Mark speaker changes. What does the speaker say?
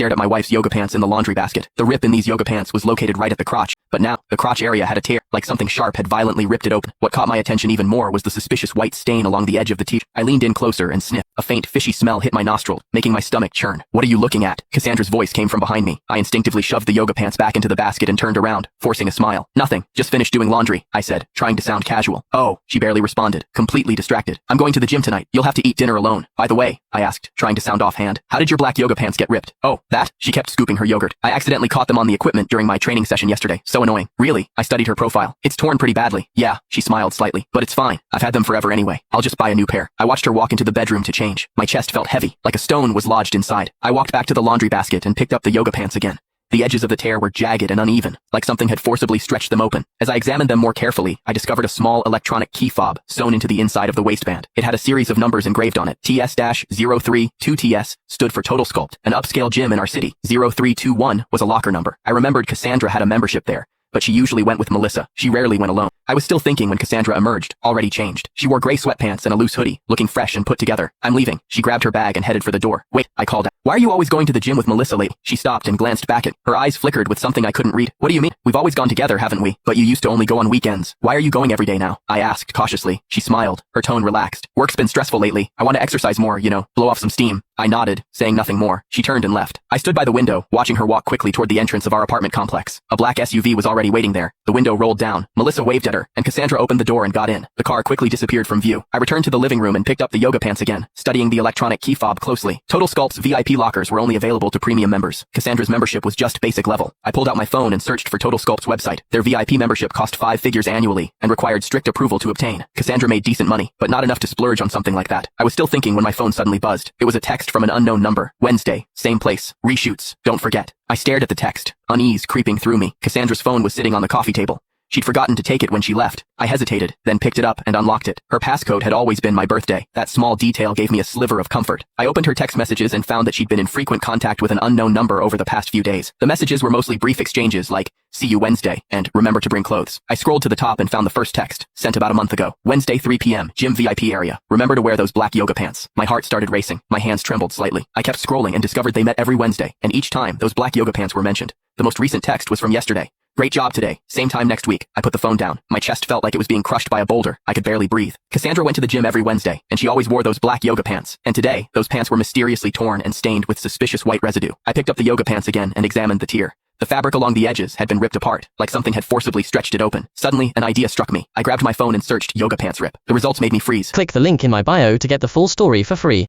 Speaker 1: stared at my wife's yoga pants in the laundry basket. The rip in these yoga pants was located right at the crotch, but now, the crotch area had a tear, like something sharp had violently ripped it open. What caught my attention even more was the suspicious white stain along the edge of the tee. I leaned in closer and sniffed. A faint, fishy smell hit my nostril, making my stomach churn. "What are you looking at?" Cassandra's voice came from behind me. I instinctively shoved the yoga pants back into the basket and turned around, forcing a smile. "Nothing, just finished doing laundry," I said, trying to sound casual. "Oh," she barely responded, completely distracted. "I'm going to the gym tonight. You'll have to eat dinner alone." "By the way," I asked, trying to sound offhand, "how did your black yoga pants get ripped?" "Oh, that?" She kept scooping her yogurt. "I accidentally caught them on the equipment during my training session yesterday. So annoying." "Really?" I studied her profile. "It's torn pretty badly." "Yeah," she smiled slightly, "but it's fine. I've had them forever anyway. I'll just buy a new pair." I watched her walk into the bedroom to change. My chest felt heavy, like a stone was lodged inside. I walked back to the laundry basket and picked up the yoga pants again. The edges of the tear were jagged and uneven, like something had forcibly stretched them open. As I examined them more carefully, I discovered a small electronic key fob sewn into the inside of the waistband. It had a series of numbers engraved on it. TS-032TS stood for Total Sculpt, an upscale gym in our city. 0321 was a locker number. I remembered Cassandra had a membership there, but she usually went with Melissa. She rarely went alone. I was still thinking when Cassandra emerged, already changed. She wore gray sweatpants and a loose hoodie, looking fresh and put together. "I'm leaving." She grabbed her bag and headed for the door. "Wait," I called out. "Why are you always going to the gym with Melissa lately?" She stopped and glanced back at. Her eyes flickered with something I couldn't read. "What do you mean? We've always gone together, haven't we? But you used to only go on weekends. Why are you going every day now?" I asked cautiously. She smiled, her tone relaxed. "Work's been stressful lately. I want to exercise more, blow off some steam." I nodded, saying nothing more. She turned and left. I stood by the window, watching her walk quickly toward the entrance of our apartment complex. A black SUV was already waiting there. The window rolled down. Melissa waved at her, and Cassandra opened the door and got in. The car quickly disappeared from view. I returned to the living room and picked up the yoga pants again, studying the electronic key fob closely. Total Sculpt's VIP lockers were only available to premium members. Cassandra's membership was just basic level. I pulled out my phone and searched for Total Sculpt's website. Their VIP membership cost 5 figures annually and required strict approval to obtain. Cassandra made decent money, but not enough to splurge on something like that. I was still thinking when my phone suddenly buzzed. It was a text from an unknown number. "Wednesday, same place, reshoots, don't forget." I stared at the text, unease creeping through me. Cassandra's phone was sitting on the coffee table. She'd forgotten to take it when she left. I hesitated, then picked it up and unlocked it. Her passcode had always been my birthday. That small detail gave me a sliver of comfort. I opened her text messages and found that she'd been in frequent contact with an unknown number over the past few days. The messages were mostly brief exchanges like, "See you Wednesday," and "Remember to bring clothes." I scrolled to the top and found the first text, sent about a month ago. "Wednesday 3 p.m, gym VIP area. Remember to wear those black yoga pants." My heart started racing. My hands trembled slightly. I kept scrolling and discovered they met every Wednesday, and each time, those black yoga pants were mentioned. The most recent text was from yesterday. "Great job today. Same time next week." I put the phone down. My chest felt like it was being crushed by a boulder. I could barely breathe. Cassandra went to the gym every Wednesday, and she always wore those black yoga pants. And today, those pants were mysteriously torn and stained with suspicious white residue. I picked up the yoga pants again and examined the tear. The fabric along the edges had been ripped apart, like something had forcibly stretched it open. Suddenly, an idea struck me. I grabbed my phone and searched yoga pants rip. The results made me freeze.
Speaker 2: Click the link in my bio to get the full story for free.